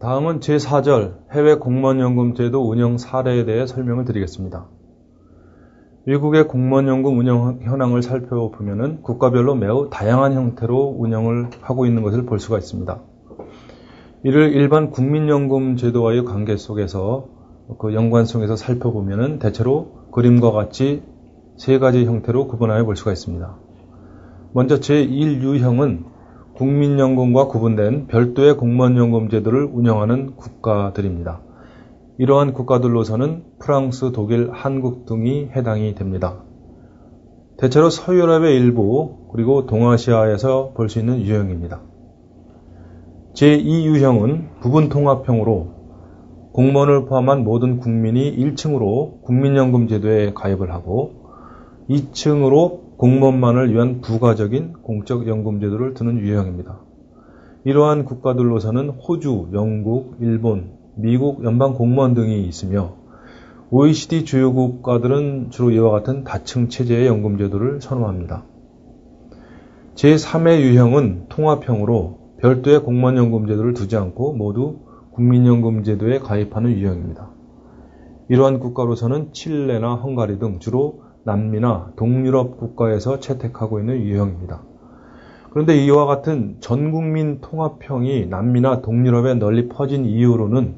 다음은 제4절 해외 공무원연금 제도 운영 사례에 대해 설명을 드리겠습니다. 미국의 공무원연금 운영 현황을 살펴보면 국가별로 매우 다양한 형태로 운영을 하고 있는 것을 볼 수가 있습니다. 이를 일반 국민연금 제도와의 관계 속에서 그 연관성에서 살펴보면 대체로 그림과 같이 세 가지 형태로 구분하여 볼 수가 있습니다. 먼저 제1유형은 국민연금과 구분된 별도의 공무원연금 제도를 운영하는 국가들입니다. 이러한 국가들로서는 프랑스, 독일, 한국 등이 해당이 됩니다. 대체로 서유럽의 일부 그리고 동아시아에서 볼 수 있는 유형입니다. 제2유형은 부분통합형으로 공무원을 포함한 모든 국민이 1층으로 국민연금 제도에 가입을 하고 2층으로 공무원만을 위한 부가적인 공적연금 제도를 두는 유형입니다. 이러한 국가들로서는 호주, 영국, 일본, 미국 연방공무원 등이 있으며 OECD 주요 국가들은 주로 이와 같은 다층 체제의 연금 제도를 선호합니다. 제3의 유형은 통합형으로 별도의 공무원연금 제도를 두지 않고 모두 국민연금 제도에 가입하는 유형입니다. 이러한 국가로서는 칠레나 헝가리 등 주로 남미나 동유럽 국가에서 채택하고 있는 유형입니다. 그런데 이와 같은 전국민 통합형이 남미나 동유럽에 널리 퍼진 이유로는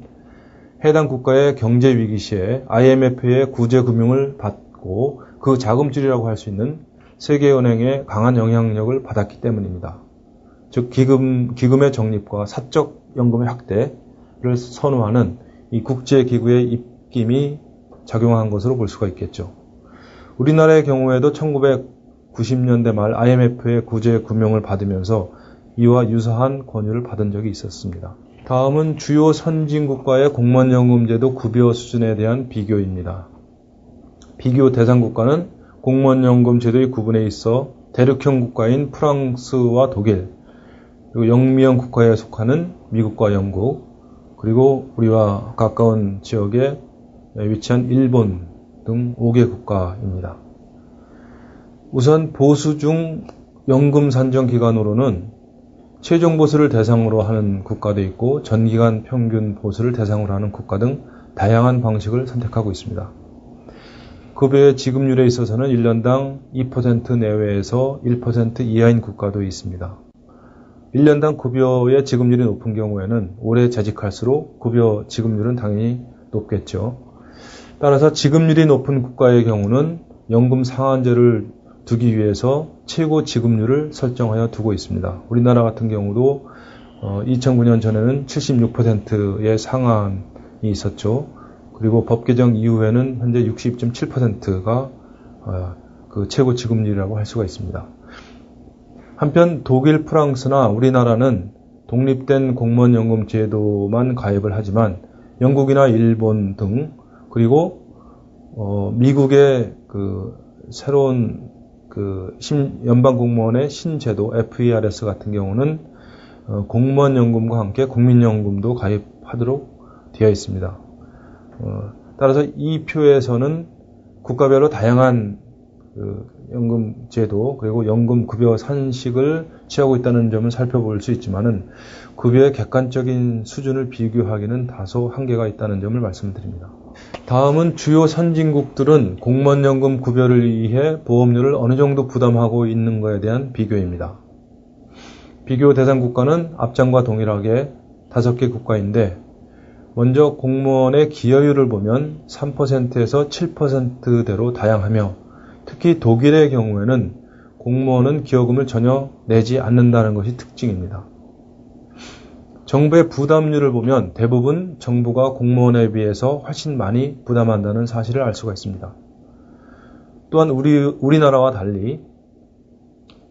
해당 국가의 경제 위기 시에 IMF의 구제 금융을 받고 그 자금줄이라고 할 수 있는 세계은행의 강한 영향력을 받았기 때문입니다. 즉 기금의 적립과 사적 연금의 확대를 선호하는 이 국제기구의 입김이 작용한 것으로 볼 수가 있겠죠. 우리나라의 경우에도 1990년대 말 IMF의 구제 금융을 받으면서 이와 유사한 권유를 받은 적이 있었습니다. 다음은 주요 선진국가의 공무원연금제도 급여 수준에 대한 비교입니다. 비교 대상 국가는 공무원연금 제도의 구분에 있어 대륙형 국가인 프랑스와 독일, 그리고 영미형 국가에 속하는 미국과 영국, 그리고 우리와 가까운 지역에 위치한 일본 등 5개 국가입니다. 우선 보수 중 연금 산정 기간으로는 최종 보수를 대상으로 하는 국가도 있고 전기간 평균 보수를 대상으로 하는 국가 등 다양한 방식을 선택하고 있습니다. 급여의 지급률에 있어서는 1년당 2% 내외에서 1% 이하인 국가도 있습니다. 1년당 급여의 지급률이 높은 경우에는 오래 재직할수록 급여 지급률은 당연히 높겠죠. 따라서 지급률이 높은 국가의 경우는 연금 상한제를 두기 위해서 최고 지급률을 설정하여 두고 있습니다. 우리나라 같은 경우도 2009년 전에는 76%의 상한이 있었죠. 그리고 법 개정 이후에는 현재 60.7%가 그 최고 지급률이라고 할 수가 있습니다. 한편 독일, 프랑스나 우리나라는 독립된 공무원연금 제도만 가입을 하지만 영국이나 일본 등 그리고 미국의 그 새로운 연방공무원의 신제도 FERS 같은 경우는 공무원연금과 함께 국민연금도 가입하도록 되어 있습니다. 따라서 이 표에서는 국가별로 다양한 연금 제도 그리고 연금 급여 산식을 취하고 있다는 점을 살펴볼 수 있지만은 급여의 객관적인 수준을 비교하기는 다소 한계가 있다는 점을 말씀드립니다. 다음은 주요 선진국들은 공무원연금 급여를 위해 보험료를 어느 정도 부담하고 있는 것에 대한 비교입니다. 비교 대상 국가는 앞장과 동일하게 5개 국가인데 먼저 공무원의 기여율을 보면 3%에서 7%대로 다양하며 특히 독일의 경우에는 공무원은 기여금을 전혀 내지 않는다는 것이 특징입니다. 정부의 부담률을 보면 대부분 정부가 공무원에 비해서 훨씬 많이 부담한다는 사실을 알 수가 있습니다. 또한 우리나라와 달리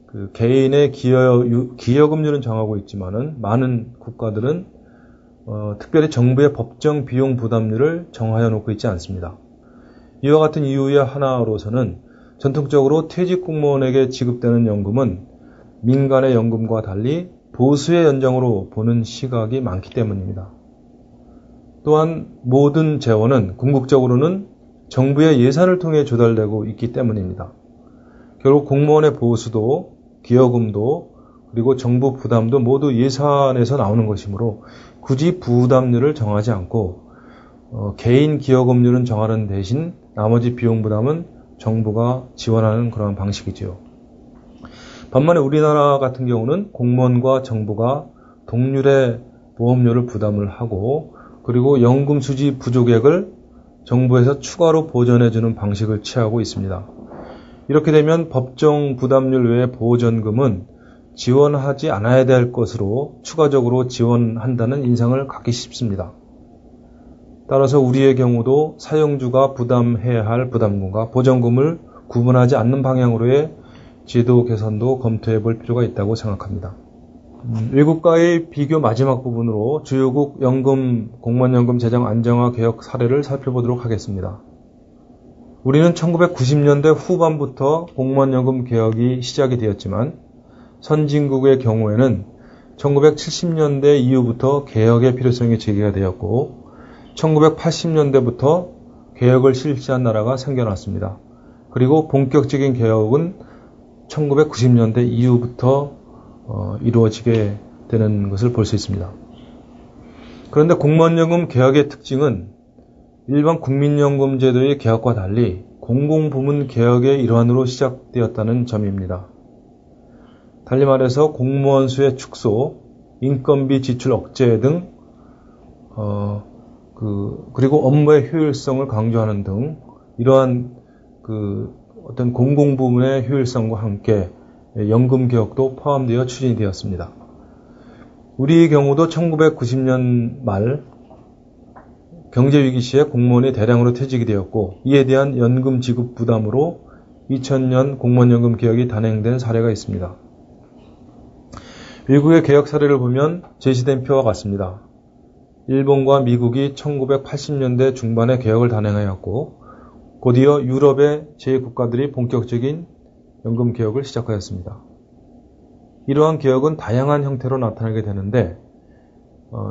그 개인의 기여금률은 정하고 있지만은 많은 국가들은 특별히 정부의 법정 비용 부담률을 정하여 놓고 있지 않습니다. 이와 같은 이유의 하나로서는 전통적으로 퇴직 공무원에게 지급되는 연금은 민간의 연금과 달리 보수의 연장으로 보는 시각이 많기 때문입니다. 또한 모든 재원은 궁극적으로는 정부의 예산을 통해 조달되고 있기 때문입니다. 결국 공무원의 보수도 기여금도 그리고 정부 부담도 모두 예산에서 나오는 것이므로 굳이 부담률을 정하지 않고 개인 기여금률은 정하는 대신 나머지 비용 부담은 정부가 지원하는 그런 방식이지요. 반면에 우리나라 같은 경우는 공무원과 정부가 동률의 보험료를 부담을 하고 그리고 연금 수지 부족액을 정부에서 추가로 보전해주는 방식을 취하고 있습니다. 이렇게 되면 법정 부담률 외의 보전금은 지원하지 않아야 될 것으로 추가적으로 지원한다는 인상을 갖기 쉽습니다. 따라서 우리의 경우도 사용주가 부담해야 할 부담금과 보전금을 구분하지 않는 방향으로의 제도 개선도 검토해 볼 필요가 있다고 생각합니다. 외국과의 비교 마지막 부분으로 주요국 공무원연금 재정 안정화 개혁 사례를 살펴보도록 하겠습니다. 우리는 1990년대 후반부터 공무원연금 개혁이 시작이 되었지만 선진국의 경우에는 1970년대 이후부터 개혁의 필요성이 제기가 되었고 1980년대부터 개혁을 실시한 나라가 생겨났습니다. 그리고 본격적인 개혁은 1990년대 이후부터 이루어지게 되는 것을 볼 수 있습니다. 그런데 공무원연금 개혁의 특징은 일반 국민연금 제도의 개혁과 달리 공공부문 개혁의 일환으로 시작되었다는 점입니다. 달리 말해서 공무원 수의 축소, 인건비 지출 억제 등 그리고 업무의 효율성을 강조하는 등 이러한 어떤 공공부문의 효율성과 함께 연금 개혁도 포함되어 추진이 되었습니다. 우리의 경우도 1990년 말 경제위기 시에 공무원이 대량으로 퇴직이 되었고 이에 대한 연금 지급 부담으로 2000년 공무원연금 개혁이 단행된 사례가 있습니다. 외국의 개혁 사례를 보면 제시된 표와 같습니다. 일본과 미국이 1980년대 중반에 개혁을 단행하였고 곧이어 유럽의 제 국가들이 본격적인 연금 개혁을 시작하였습니다. 이러한 개혁은 다양한 형태로 나타나게 되는데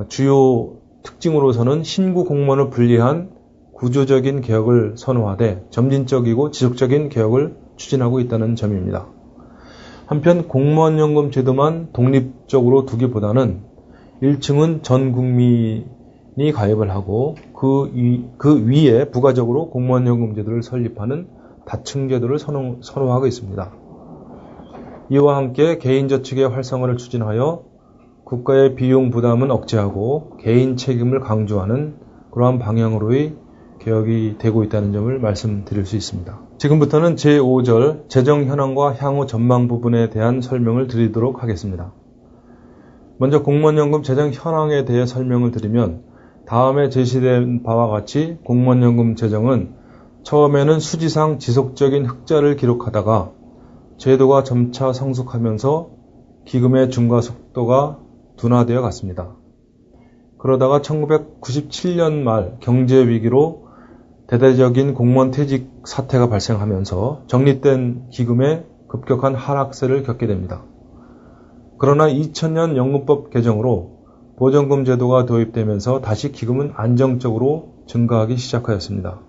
주요 특징으로서는 신구 공무원을 분리한 구조적인 개혁을 선호하되 점진적이고 지속적인 개혁을 추진하고 있다는 점입니다. 한편 공무원연금 제도만 독립적으로 두기보다는 1층은 전 국민이 가입을 하고 그 위에 부가적으로 공무원연금 제도를 설립하는 다층 제도를 선호하고 있습니다. 이와 함께 개인저축의 활성화를 추진하여 국가의 비용 부담은 억제하고 개인 책임을 강조하는 그러한 방향으로의 개혁이 되고 있다는 점을 말씀드릴 수 있습니다. 지금부터는 제5절 재정 현황과 향후 전망 부분에 대한 설명을 드리도록 하겠습니다. 먼저 공무원연금 재정 현황에 대해 설명을 드리면 다음에 제시된 바와 같이 공무원연금 재정은 처음에는 수지상 지속적인 흑자를 기록하다가 제도가 점차 성숙하면서 기금의 증가 속도가 둔화되어 갔습니다. 그러다가 1997년 말 경제위기로 대대적인 공무원 퇴직 사태가 발생하면서 적립된 기금의 급격한 하락세를 겪게 됩니다. 그러나 2000년 연금법 개정으로 보전금 제도가 도입되면서 다시 기금은 안정적으로 증가하기 시작하였습니다.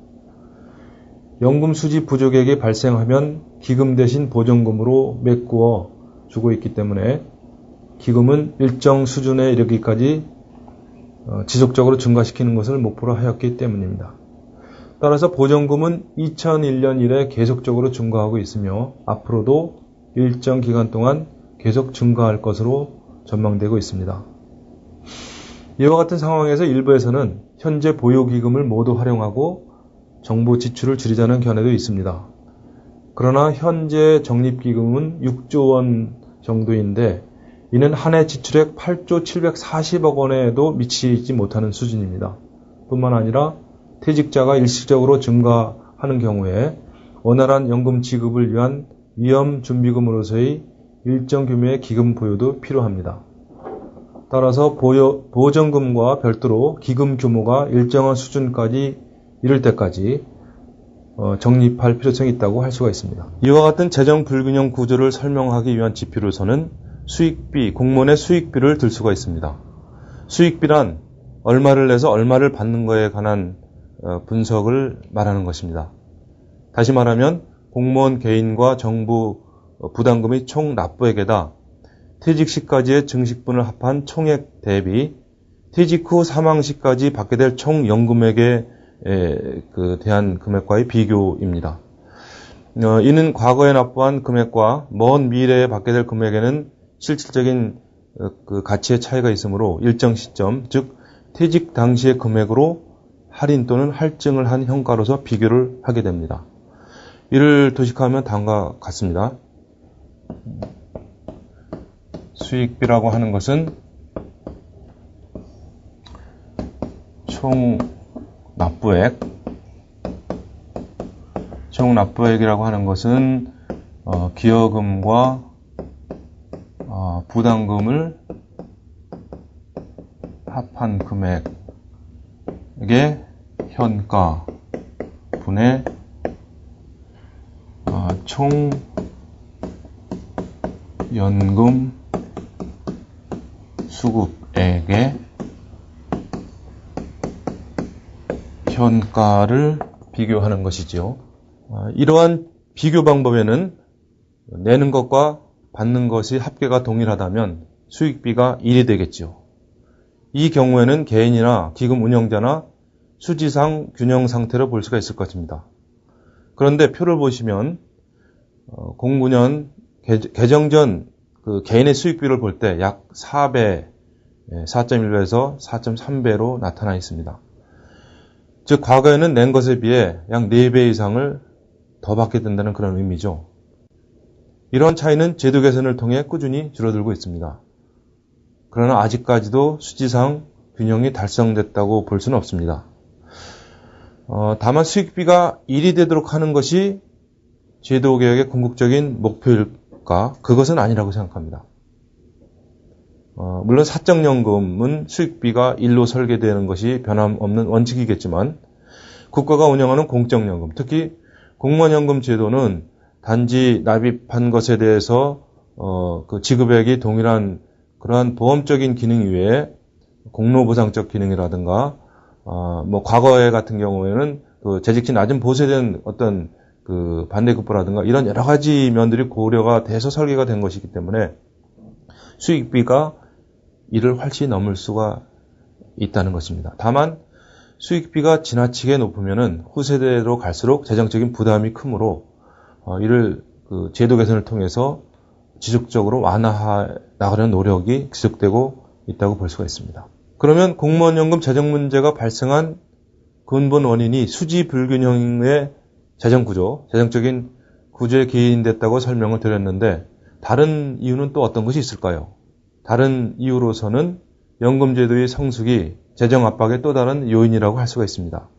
연금 수지 부족액이 발생하면 기금 대신 보전금으로 메꾸어 주고 있기 때문에 기금은 일정 수준에 이르기까지 지속적으로 증가시키는 것을 목표로 하였기 때문입니다. 따라서 보전금은 2001년 이래 계속적으로 증가하고 있으며 앞으로도 일정 기간 동안 계속 증가할 것으로 전망되고 있습니다. 이와 같은 상황에서 일부에서는 현재 보유기금을 모두 활용하고 정부 지출을 줄이자는 견해도 있습니다. 그러나 현재 적립기금은 6조 원 정도인데 이는 한 해 지출액 8조 740억 원에도 미치지 못하는 수준입니다. 뿐만 아니라 퇴직자가 일시적으로 증가하는 경우에 원활한 연금 지급을 위한 위험준비금으로서의 일정 규모의 기금 보유도 필요합니다. 따라서 보전금과 별도로 기금 규모가 일정한 수준까지 이를 때까지 적립할 필요성이 있다고 할 수가 있습니다. 이와 같은 재정 불균형 구조를 설명하기 위한 지표로서는 수익비, 공무원의 수익비를 들 수가 있습니다. 수익비란 얼마를 내서 얼마를 받는 것에 관한 분석을 말하는 것입니다. 다시 말하면 공무원 개인과 정부 부담금의 총 납부액에다 퇴직 시까지의 증식분을 합한 총액 대비 퇴직 후 사망 시까지 받게 될 총 연금액에 대한 금액과의 비교입니다. 이는 과거에 납부한 금액과 먼 미래에 받게 될 금액에는 실질적인 그 가치의 차이가 있으므로 일정 시점, 즉 퇴직 당시의 금액으로 할인 또는 할증을 한 현가로서 비교를 하게 됩니다. 이를 도식하면 다음과 같습니다. 수익비라고 하는 것은 총 납부액이라고 하는 것은 기여금과 부담금을 합한 금액의 현가 분의 총 연금 수급액의 현가를 비교하는 것이지요. 이러한 비교 방법에는 내는 것과 받는 것이 합계가 동일하다면 수익비가 1이 되겠지요. 이 경우에는 개인이나 기금 운영자나 수지상 균형 상태로 볼 수가 있을 것입니다. 그런데 표를 보시면 09년 개정 전 그 개인의 수익비를 볼 때 약 4배, 4.1배에서 4.3배로 나타나 있습니다. 즉 과거에는 낸 것에 비해 약 4배 이상을 더 받게 된다는 그런 의미죠. 이러한 차이는 제도 개선을 통해 꾸준히 줄어들고 있습니다. 그러나 아직까지도 수지상 균형이 달성됐다고 볼 수는 없습니다. 다만 수익비가 1이 되도록 하는 것이 제도 개혁의 궁극적인 목표일까? 그것은 아니라고 생각합니다. 물론 사적연금은 수익비가 1로 설계되는 것이 변함없는 원칙이겠지만 국가가 운영하는 공적연금, 특히 공무원연금 제도는 단지 납입한 것에 대해서 그 지급액이 동일한 그러한 보험적인 기능 이외에 공로보상적 기능이라든가 과거에 같은 경우에는 그 재직시 낮은 보수에 대한 어떤 그 반대급부라든가 이런 여러 가지 면들이 고려가 돼서 설계가 된 것이기 때문에 수익비가 이를 훨씬 넘을 수가 있다는 것입니다. 다만 수익비가 지나치게 높으면은 후세대로 갈수록 재정적인 부담이 크므로 이를 그 제도 개선을 통해서 지속적으로 완화해 나가려는 노력이 지속되고 있다고 볼 수가 있습니다. 그러면 공무원연금 재정 문제가 발생한 근본 원인이 수지 불균형의 재정구조, 재정적인 구조에 기인됐다고 설명을 드렸는데 다른 이유는 또 어떤 것이 있을까요? 다른 이유로서는 연금제도의 성숙이 재정 압박의 또 다른 요인이라고 할 수가 있습니다.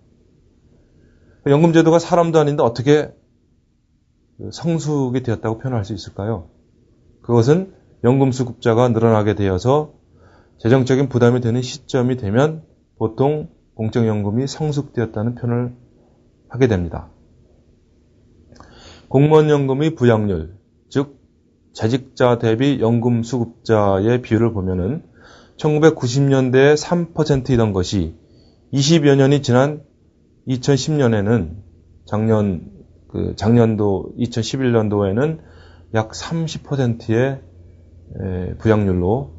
연금제도가 사람도 아닌데 어떻게 성숙이 되었다고 표현할 수 있을까요? 그것은 연금수급자가 늘어나게 되어서 재정적인 부담이 되는 시점이 되면 보통 공적연금이 성숙되었다는 표현을 하게 됩니다. 공무원연금의 부양률, 즉 재직자 대비 연금수급자의 비율을 보면은 1990년대에 3%이던 것이 20여 년이 지난 2010년에는 작년도 2011년도에는 약 30%의 부양률로,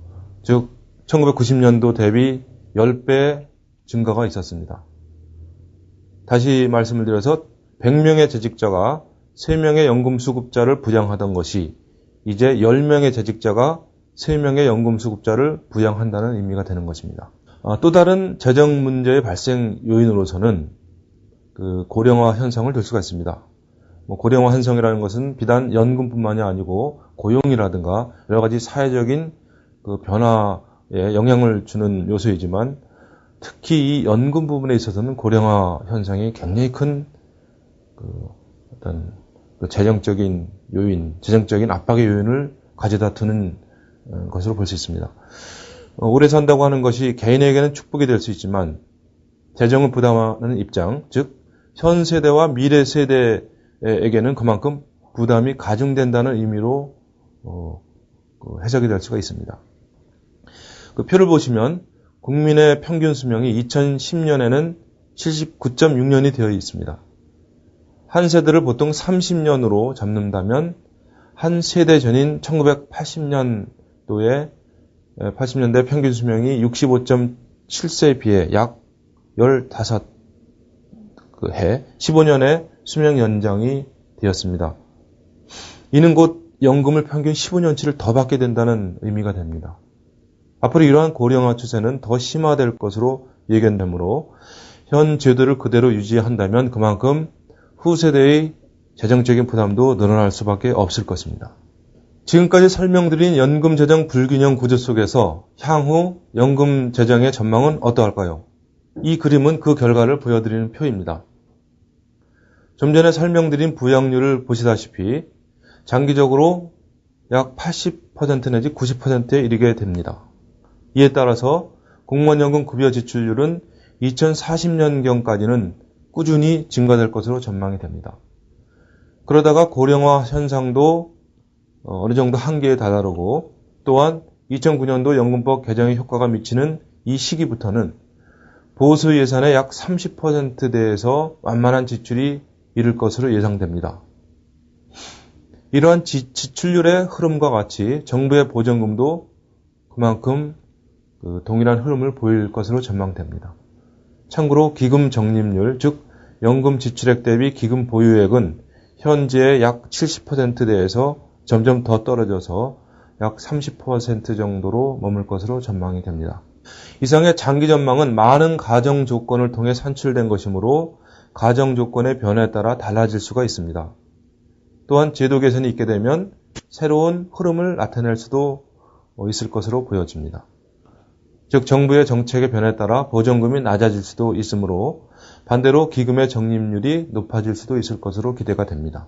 즉 1990년도 대비 10배 증가가 있었습니다. 다시 말씀을 드려서 100명의 재직자가 3명의 연금수급자를 부양하던 것이 이제 10명의 재직자가 3명의 연금수급자를 부양한다는 의미가 되는 것입니다. 또 다른 재정 문제의 발생 요인으로서는 그 고령화 현상을 들 수가 있습니다. 고령화 현상이라는 것은 비단 연금뿐만이 아니고 고용이라든가 여러 가지 사회적인 그 변화에 영향을 주는 요소이지만 특히 이 연금 부분에 있어서는 고령화 현상이 굉장히 큰 어떤 재정적인 요인, 재정적인 압박의 요인을 가져다 두는 것으로 볼 수 있습니다. 오래 산다고 하는 것이 개인에게는 축복이 될 수 있지만 재정을 부담하는 입장, 즉 현 세대와 미래 세대에게는 그만큼 부담이 가중된다는 의미로 해석이 될 수가 있습니다. 그 표를 보시면 국민의 평균 수명이 2010년에는 79.6년이 되어 있습니다. 한 세대를 보통 30년으로 잡는다면 한 세대 전인 1980년 80년대 평균 수명이 65.7세에 비해 약 15해, 15년의 수명 연장이 되었습니다. 이는 곧 연금을 평균 15년치를 더 받게 된다는 의미가 됩니다. 앞으로 이러한 고령화 추세는 더 심화될 것으로 예견되므로 현 제도를 그대로 유지한다면 그만큼 후세대의 재정적인 부담도 늘어날 수밖에 없을 것입니다. 지금까지 설명드린 연금 재정 불균형 구조 속에서 향후 연금 재정의 전망은 어떠할까요? 이 그림은 그 결과를 보여드리는 표입니다. 좀 전에 설명드린 부양률을 보시다시피 장기적으로 약 80% 내지 90%에 이르게 됩니다. 이에 따라서 공무원연금 급여 지출률은 2040년경까지는 꾸준히 증가될 것으로 전망이 됩니다. 그러다가 고령화 현상도 어느 정도 한계에 다다르고 또한 2009년도 연금법 개정의 효과가 미치는 이 시기부터는 보수 예산의 약 30%대에서 완만한 지출이 이를 것으로 예상됩니다. 이러한 지출률의 흐름과 같이 정부의 보전금도 그만큼 동일한 흐름을 보일 것으로 전망됩니다. 참고로 기금 적립률, 즉 연금 지출액 대비 기금 보유액은 현재의 약 70%대에서 점점 더 떨어져서 약 30% 정도로 머물 것으로 전망이 됩니다. 이상의 장기 전망은 많은 가정 조건을 통해 산출된 것이므로 가정 조건의 변화에 따라 달라질 수가 있습니다. 또한 제도 개선이 있게 되면 새로운 흐름을 나타낼 수도 있을 것으로 보여집니다. 즉 정부의 정책의 변화에 따라 보전금이 낮아질 수도 있으므로 반대로 기금의 적립률이 높아질 수도 있을 것으로 기대가 됩니다.